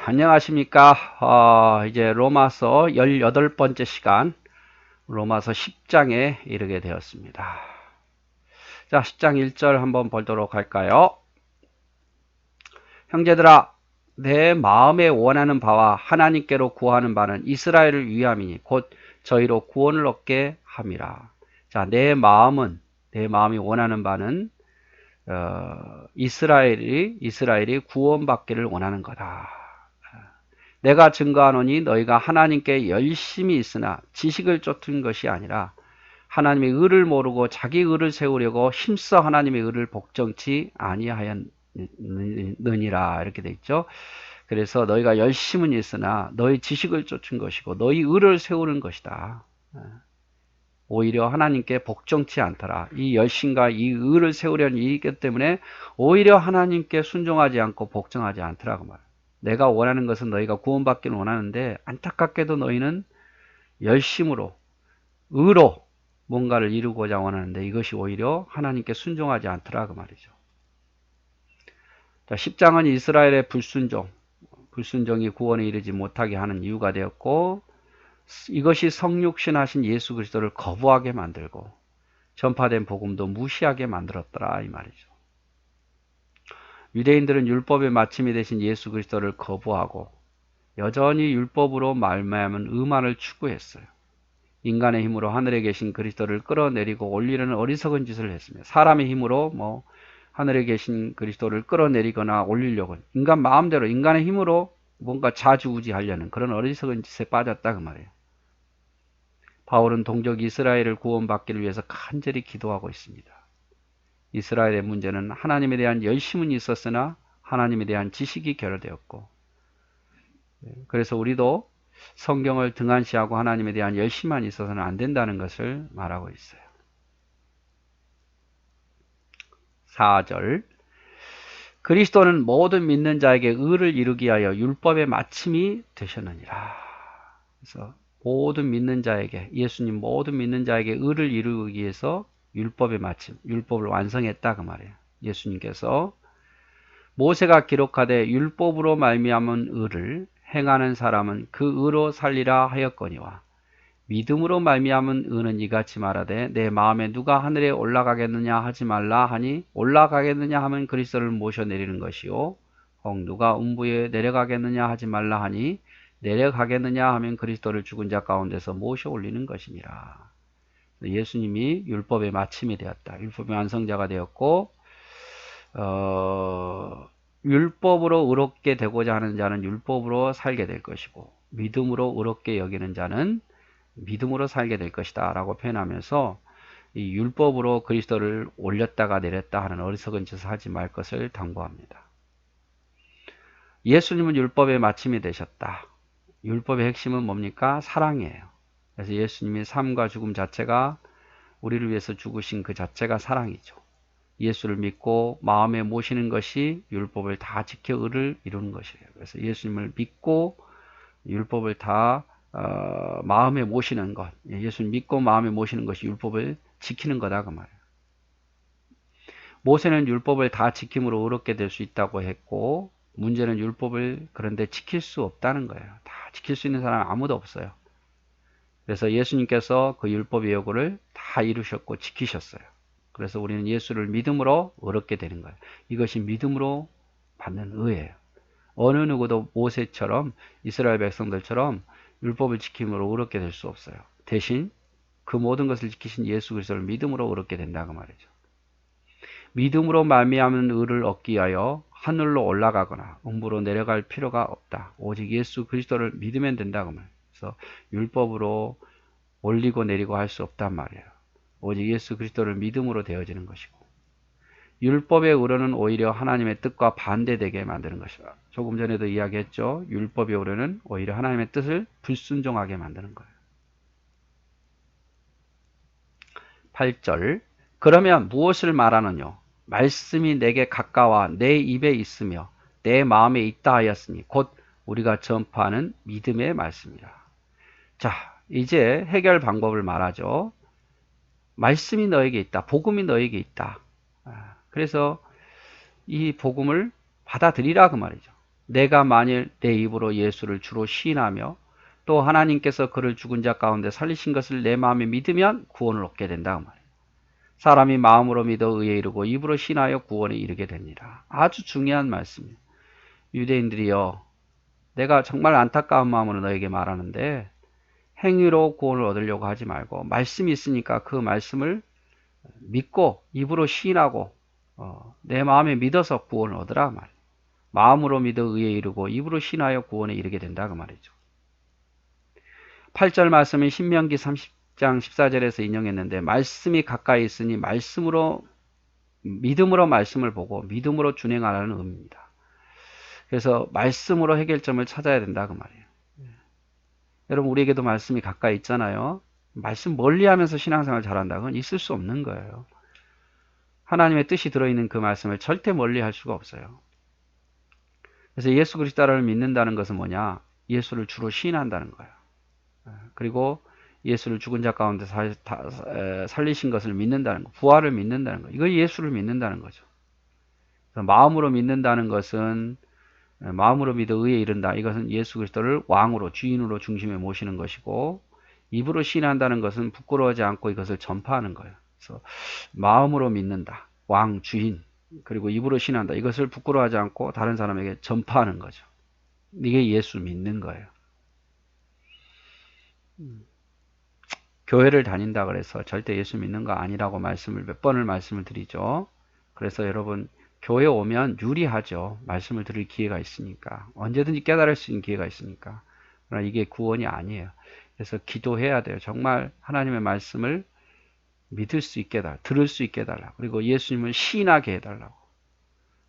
안녕하십니까. 이제 로마서 18번째 시간, 로마서 10장에 이르게 되었습니다. 자, 10장 1절 한번 보도록 할까요? 형제들아, 내 마음에 원하는 바와 하나님께로 구하는 바는 이스라엘을 위함이니 곧 저희로 구원을 얻게 함이라. 자, 내 마음이 원하는 바는 이스라엘이 구원받기를 원하는 거다. 내가 증거하노니 너희가 하나님께 열심히 있으나 지식을 쫓은 것이 아니라 하나님의 의를 모르고 자기 의를 세우려고 힘써 하나님의 의를 복종치 아니하였느니라, 이렇게 돼 있죠. 그래서 너희가 열심은 있으나 너희 지식을 쫓은 것이고 너희 의를 세우는 것이다. 오히려 하나님께 복종치 않더라. 이 열심과 이 의를 세우려는 이기 때문에 오히려 하나님께 순종하지 않고 복종하지 않더라고 말이야. 내가 원하는 것은 너희가 구원받기를 원하는데 안타깝게도 너희는 열심으로, 의로 뭔가를 이루고자 원하는데 이것이 오히려 하나님께 순종하지 않더라 그 말이죠. 자, 10장은 이스라엘의 불순종이 구원에 이르지 못하게 하는 이유가 되었고, 이것이 성육신 하신 예수 그리스도를 거부하게 만들고 전파된 복음도 무시하게 만들었더라 이 말이죠. 유대인들은 율법의 마침이 되신 예수 그리스도를 거부하고 여전히 율법으로 말미암은 의만을 추구했어요. 인간의 힘으로 하늘에 계신 그리스도를 끌어내리고 올리려는 어리석은 짓을 했으며, 사람의 힘으로 하늘에 계신 그리스도를 끌어내리거나 올리려고 인간 마음대로 인간의 힘으로 뭔가 좌지우지하려는 그런 어리석은 짓에 빠졌다 그 말이에요. 바울은 동족 이스라엘을 구원받기를 위해서 간절히 기도하고 있습니다. 이스라엘의 문제는 하나님에 대한 열심은 있었으나 하나님에 대한 지식이 결여되었고, 그래서 우리도 성경을 등한시하고 하나님에 대한 열심만 있어서는 안 된다는 것을 말하고 있어요. 4절, 그리스도는 모든 믿는 자에게 의를 이루기 위하여 율법의 마침이 되셨느니라. 그래서 모든 믿는 자에게, 예수님 모든 믿는 자에게 의를 이루기 위해서 율법의 마침, 율법을 완성했다 그 말이에요. 예수님께서 모세가 기록하되 율법으로 말미암은 의를 행하는 사람은 그 의로 살리라 하였거니와 믿음으로 말미암은 의는 이같이 말하되 내 마음에 누가 하늘에 올라가겠느냐 하지 말라 하니 올라가겠느냐 하면 그리스도를 모셔 내리는 것이요 혹 누가 음부에 내려가겠느냐 하지 말라 하니 내려가겠느냐 하면 그리스도를 죽은 자 가운데서 모셔 올리는 것이니라. 예수님이 율법의 마침이 되었다. 율법의 완성자가 되었고, 율법으로 의롭게 되고자 하는 자는 율법으로 살게 될 것이고, 믿음으로 의롭게 여기는 자는 믿음으로 살게 될 것이다 라고 표현하면서 이 율법으로 그리스도를 올렸다가 내렸다 하는 어리석은 짓을 하지 말 것을 당부합니다. 예수님은 율법의 마침이 되셨다. 율법의 핵심은 뭡니까? 사랑이에요. 그래서 예수님의 삶과 죽음 자체가, 우리를 위해서 죽으신 그 자체가 사랑이죠. 예수를 믿고 마음에 모시는 것이 율법을 다 지켜 의를 이루는 것이에요. 그래서 예수님을 믿고 율법을 다 마음에 모시는 것, 예수를 믿고 마음에 모시는 것이 율법을 지키는 거다 그 말이에요. 모세는 율법을 다 지킴으로 의롭게 될 수 있다고 했고, 문제는 율법을 그런데 지킬 수 없다는 거예요. 다 지킬 수 있는 사람은 아무도 없어요. 그래서 예수님께서 그 율법의 요구를 다 이루셨고 지키셨어요. 그래서 우리는 예수를 믿음으로 의롭게 되는 거예요. 이것이 믿음으로 받는 의예요. 어느 누구도 모세처럼, 이스라엘 백성들처럼 율법을 지킴으로 의롭게 될 수 없어요. 대신 그 모든 것을 지키신 예수 그리스도를 믿음으로 의롭게 된다고 말이죠. 믿음으로 말미암은 의를 얻기 위하여 하늘로 올라가거나 음부로 내려갈 필요가 없다. 오직 예수 그리스도를 믿으면 된다고 말이에요. 그래서 율법으로 올리고 내리고 할 수 없단 말이에요. 오직 예수 그리스도를 믿음으로 되어지는 것이고, 율법의 의로는 오히려 하나님의 뜻과 반대되게 만드는 것이다. 조금 전에도 이야기했죠. 율법의 의로는 오히려 하나님의 뜻을 불순종하게 만드는 거예요. 8절, 그러면 무엇을 말하느냐? 말씀이 내게 가까워 내 입에 있으며 내 마음에 있다 하였으니 곧 우리가 전파하는 믿음의 말씀이라. 자, 이제 해결 방법을 말하죠. 말씀이 너에게 있다. 복음이 너에게 있다. 그래서 이 복음을 받아들이라 그 말이죠. 내가 만일 내 입으로 예수를 주로 시인하며 또 하나님께서 그를 죽은 자 가운데 살리신 것을 내 마음에 믿으면 구원을 얻게 된다. 그 말이에요. 사람이 마음으로 믿어 의에 이르고 입으로 신하여 구원에 이르게 됩니다. 아주 중요한 말씀이에요. 유대인들이여, 내가 정말 안타까운 마음으로 너에게 말하는데 행위로 구원을 얻으려고 하지 말고 말씀이 있으니까 그 말씀을 믿고 입으로 시인하고 내 마음에 믿어서 구원을 얻으라 그 말이에요. 마음으로 믿어 의에 이르고 입으로 신하여 구원에 이르게 된다 그 말이죠. 8절 말씀은 신명기 30장 14절에서 인용했는데 말씀이 가까이 있으니 믿음으로 말씀을 보고 믿음으로 준행하라는 의미입니다. 그래서 말씀으로 해결점을 찾아야 된다 그 말이에요. 여러분, 우리에게도 말씀이 가까이 있잖아요. 말씀 멀리하면서 신앙생활 잘한다, 그건 있을 수 없는 거예요. 하나님의 뜻이 들어있는 그 말씀을 절대 멀리할 수가 없어요. 그래서 예수 그리스도를 믿는다는 것은 뭐냐? 예수를 주로 시인한다는 거예요. 그리고 예수를 죽은 자 가운데 살리신 것을 믿는다는 거, 부활을 믿는다는 거, 이거 예수를 믿는다는 거죠. 마음으로 믿는다는 것은 마음으로 믿어 의에 이른다. 이것은 예수 그리스도를 왕으로 주인으로 중심에 모시는 것이고, 입으로 시인한다는 것은 부끄러워하지 않고 이것을 전파하는 거예요. 그래서 마음으로 믿는다. 왕, 주인. 그리고 입으로 시인한다. 이것을 부끄러워하지 않고 다른 사람에게 전파하는 거죠. 이게 예수 믿는 거예요. 교회를 다닌다 그래서 절대 예수 믿는 거 아니라고 몇 번을 말씀을 드리죠. 그래서 여러분, 교회 오면 유리하죠. 말씀을 들을 기회가 있으니까. 언제든지 깨달을 수 있는 기회가 있으니까. 그러나 이게 구원이 아니에요. 그래서 기도해야 돼요. 정말 하나님의 말씀을 믿을 수 있게 해달라. 들을 수 있게 해달라. 그리고 예수님을 시인하게 해달라고.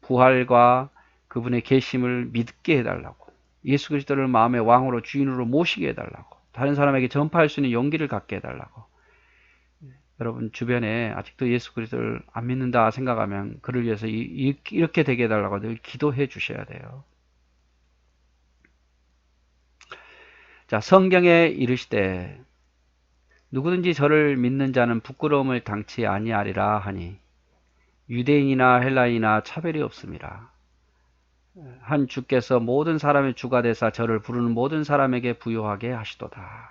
부활과 그분의 계심을 믿게 해달라고. 예수 그리스도를 마음의 왕으로 주인으로 모시게 해달라고. 다른 사람에게 전파할 수 있는 용기를 갖게 해달라고. 여러분 주변에 아직도 예수 그리스도를 안 믿는다 생각하면 그를 위해서 이렇게 되게 해달라고 늘 기도해 주셔야 돼요. 자, 성경에 이르시되 누구든지 저를 믿는 자는 부끄러움을 당치 아니하리라 하니 유대인이나 헬라인이나 차별이 없습니다. 한 주께서 모든 사람의 주가 되사 저를 부르는 모든 사람에게 부요하게 하시도다.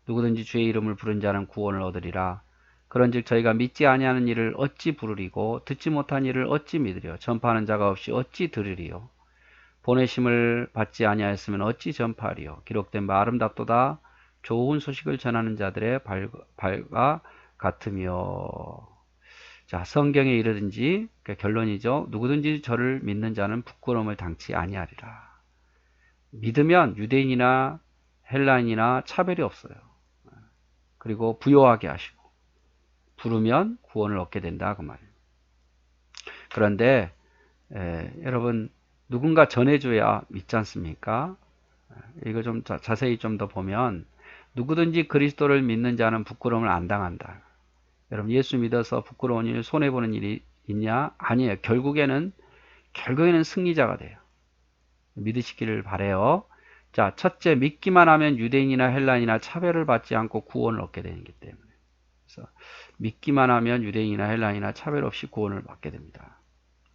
누구든지 주의 이름을 부른 자는 구원을 얻으리라. 그런즉 저희가 믿지 아니하는 일을 어찌 부르리고 듣지 못한 일을 어찌 믿으리요. 전파하는 자가 없이 어찌 들으리요. 보내심을 받지 아니하였으면 어찌 전파하리요. 기록된 바 아름답도다. 좋은 소식을 전하는 자들의 발과 같으며. 자, 성경에 이르든지, 그러니까 결론이죠. 누구든지 저를 믿는 자는 부끄러움을 당치 아니하리라. 믿으면 유대인이나 헬라인이나 차별이 없어요. 그리고 부요하게 하시고 부르면 구원을 얻게 된다 그 말이에요. 그런데 여러분, 누군가 전해줘야 믿지 않습니까? 이거 좀 자세히 좀 더 보면 누구든지 그리스도를 믿는 자는 부끄러움을 안 당한다. 여러분, 예수 믿어서 부끄러운 일, 손해보는 일이 있냐? 아니에요. 결국에는 승리자가 돼요. 믿으시기를 바라요. 자, 첫째, 믿기만 하면 유대인이나 헬라인이나 차별을 받지 않고 구원을 얻게 되기 때문에. 그래서 믿기만 하면 유대인이나 헬라인이나 차별 없이 구원을 받게 됩니다.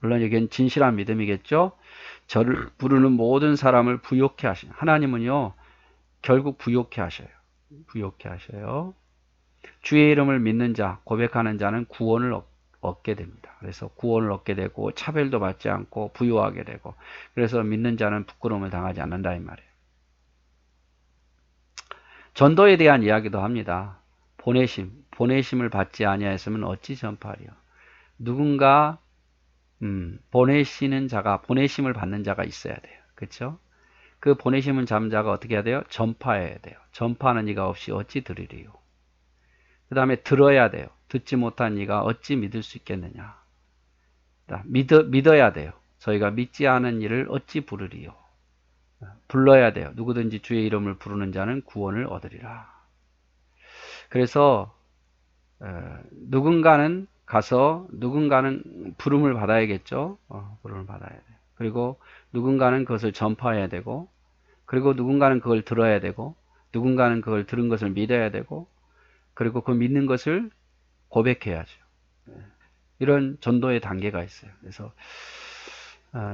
물론 여기는 진실한 믿음이겠죠. 저를 부르는 모든 사람을 부요케 하시는 하나님은요, 결국 부요케 하셔요. 부요케 하셔요. 주의 이름을 믿는 자, 고백하는 자는 구원을 얻게 됩니다. 그래서 구원을 얻게 되고 차별도 받지 않고 부요하게 되고, 그래서 믿는 자는 부끄러움을 당하지 않는다 이 말이에요. 전도에 대한 이야기도 합니다. 보내심을 받지 아니하였으면 어찌 전파하리요. 누군가 보내심을 받는 자가 있어야 돼요. 그렇죠? 그 보내심을 잡은 자가 어떻게 해야 돼요? 전파해야 돼요. 전파하는 이가 없이 어찌 들으리요. 그 다음에 들어야 돼요. 듣지 못한 이가 어찌 믿을 수 있겠느냐. 믿어야 돼요. 저희가 믿지 않은 일을 어찌 부르리요. 불러야 돼요. 누구든지 주의 이름을 부르는 자는 구원을 얻으리라. 그래서 누군가는 부름을 받아야겠죠. 부름을 받아야 돼요. 그리고 누군가는 그것을 전파해야 되고, 그리고 누군가는 그걸 들어야 되고, 누군가는 그걸 들은 것을 믿어야 되고, 그리고 그 믿는 것을 고백해야죠. 이런 전도의 단계가 있어요. 그래서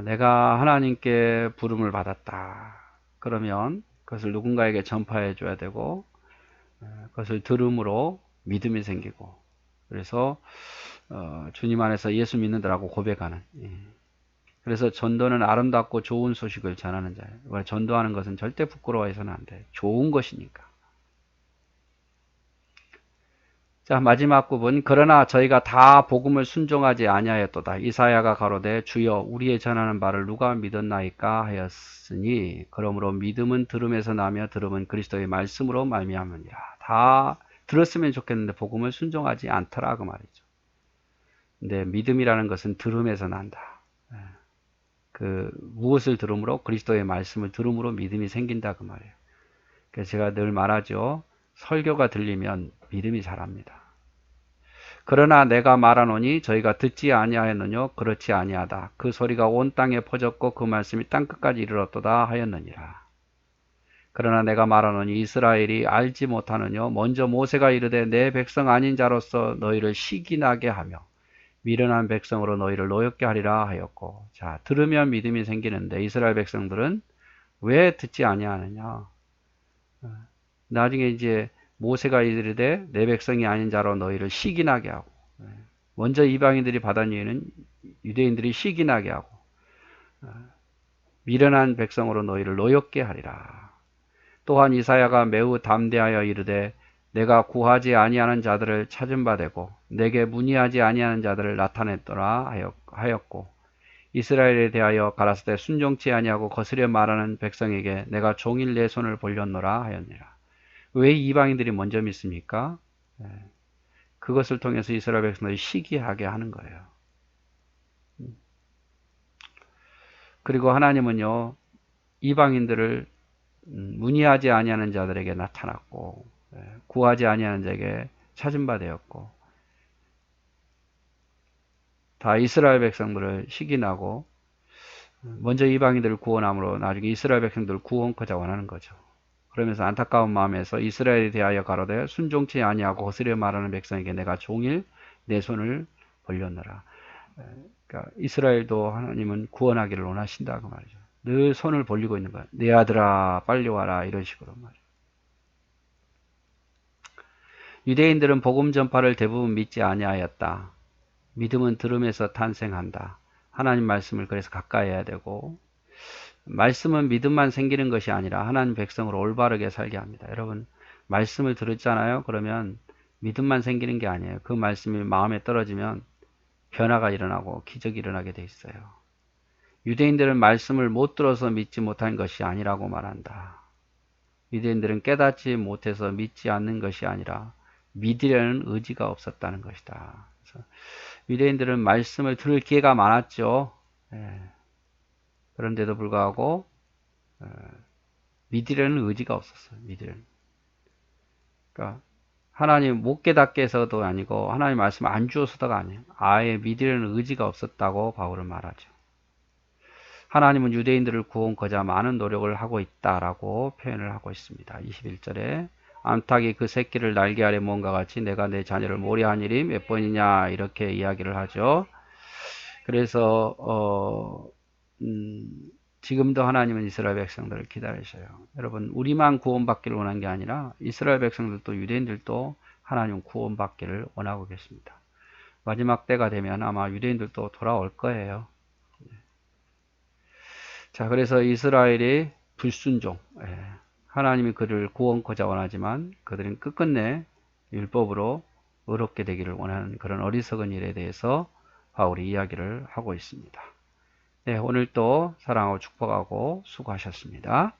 내가 하나님께 부름을 받았다. 그러면 그것을 누군가에게 전파해 줘야 되고, 그것을 들음으로 믿음이 생기고, 그래서 주님 안에서 예수 믿는다라고 고백하는. 그래서 전도는 아름답고 좋은 소식을 전하는 자예요. 전도하는 것은 절대 부끄러워해서는 안 돼. 좋은 것이니까. 자, 마지막 부분. 그러나 저희가 다 복음을 순종하지 아니하였도다. 이사야가 가로되 주여 우리의 전하는 바를 누가 믿었나이까 하였으니 그러므로 믿음은 들음에서 나며 들음은 그리스도의 말씀으로 말미암으니라. 다 들었으면 좋겠는데 복음을 순종하지 않더라 그 말이죠. 근데 믿음이라는 것은 들음에서 난다. 무엇을 들음으로? 그리스도의 말씀을 들음으로 믿음이 생긴다 그 말이에요. 그래서 제가 늘 말하죠. 설교가 들리면 믿음이 자랍니다. 그러나 내가 말하노니 저희가 듣지 아니하였느뇨? 그렇지 아니하다. 그 소리가 온 땅에 퍼졌고 그 말씀이 땅끝까지 이르렀도다 하였느니라. 그러나 내가 말하노니 이스라엘이 알지 못하느뇨? 먼저 모세가 이르되 내 백성 아닌 자로서 너희를 시기나게 하며 미련한 백성으로 너희를 노엽게 하리라 하였고. 자, 들으면 믿음이 생기는데 이스라엘 백성들은 왜 듣지 아니하느냐? 나중에 이제 모세가 이르되 내 백성이 아닌 자로 너희를 시기나게 하고, 먼저 이방인들이 받은 이유는 유대인들이 시기나게 하고 미련한 백성으로 너희를 노엽게 하리라. 또한 이사야가 매우 담대하여 이르되 내가 구하지 아니하는 자들을 찾은 바 되고 내게 문의하지 아니하는 자들을 나타냈더라 하였고, 이스라엘에 대하여 가라사대 순종치 아니하고 거스려 말하는 백성에게 내가 종일 내 손을 벌렸노라 하였니라. 왜 이방인들이 먼저 믿습니까? 그것을 통해서 이스라엘 백성들이 시기하게 하는 거예요. 그리고 하나님은요, 이방인들을 문의하지 아니하는 자들에게 나타났고 구하지 아니하는 자에게 찾은 바 되었고, 다 이스라엘 백성들을 시기나고 먼저 이방인들을 구원함으로 나중에 이스라엘 백성들을 구원코자 원하는 거죠. 그러면서 안타까운 마음에서 이스라엘에 대하여 가로되 순종치 아니하고 거스려 말하는 백성에게 내가 종일 내 손을 벌렸노라. 그러니까 이스라엘도 하나님은 구원하기를 원하신다 그 말이죠. 늘 손을 벌리고 있는 거야. 내 아들아 빨리 와라 이런 식으로 말이죠. 유대인들은 복음 전파를 대부분 믿지 아니하였다. 믿음은 들음에서 탄생한다. 하나님 말씀을 그래서 가까이 해야 되고, 말씀은 믿음만 생기는 것이 아니라 하나님 백성으로 올바르게 살게 합니다. 여러분, 말씀을 들었잖아요. 그러면 믿음만 생기는 게 아니에요. 그 말씀이 마음에 떨어지면 변화가 일어나고 기적이 일어나게 돼 있어요. 유대인들은 말씀을 못 들어서 믿지 못한 것이 아니라고 말한다. 유대인들은 깨닫지 못해서 믿지 않는 것이 아니라 믿으려는 의지가 없었다는 것이다. 그래서 유대인들은 말씀을 들을 기회가 많았죠. 그런데도 불구하고 믿으려는 의지가 없었어요. 그러니까 하나님 못 깨닫게 해서도 아니고 하나님 말씀 안 주어서도가 아니에요. 아예 믿으려는 의지가 없었다고 바울은 말하죠. 하나님은 유대인들을 구원코자 많은 노력을 하고 있다라고 표현을 하고 있습니다. 21절에 암탉이 그 새끼를 날개 아래 모은과 같이 내가 내 자녀를 모리한 일이 몇 번이냐 이렇게 이야기를 하죠. 그래서 지금도 하나님은 이스라엘 백성들을 기다리셔요. 여러분, 우리만 구원받기를 원한 게 아니라 이스라엘 백성들도 유대인들도 하나님 구원받기를 원하고 계십니다. 마지막 때가 되면 아마 유대인들도 돌아올 거예요. 자, 그래서 이스라엘이 불순종, 하나님이 그들을 구원코자 원하지만 그들은 끝끝내 율법으로 의롭게 되기를 원하는 그런 어리석은 일에 대해서 바울이 이야기를 하고 있습니다. 네, 오늘 또 사랑하고 축복하고 수고하셨습니다.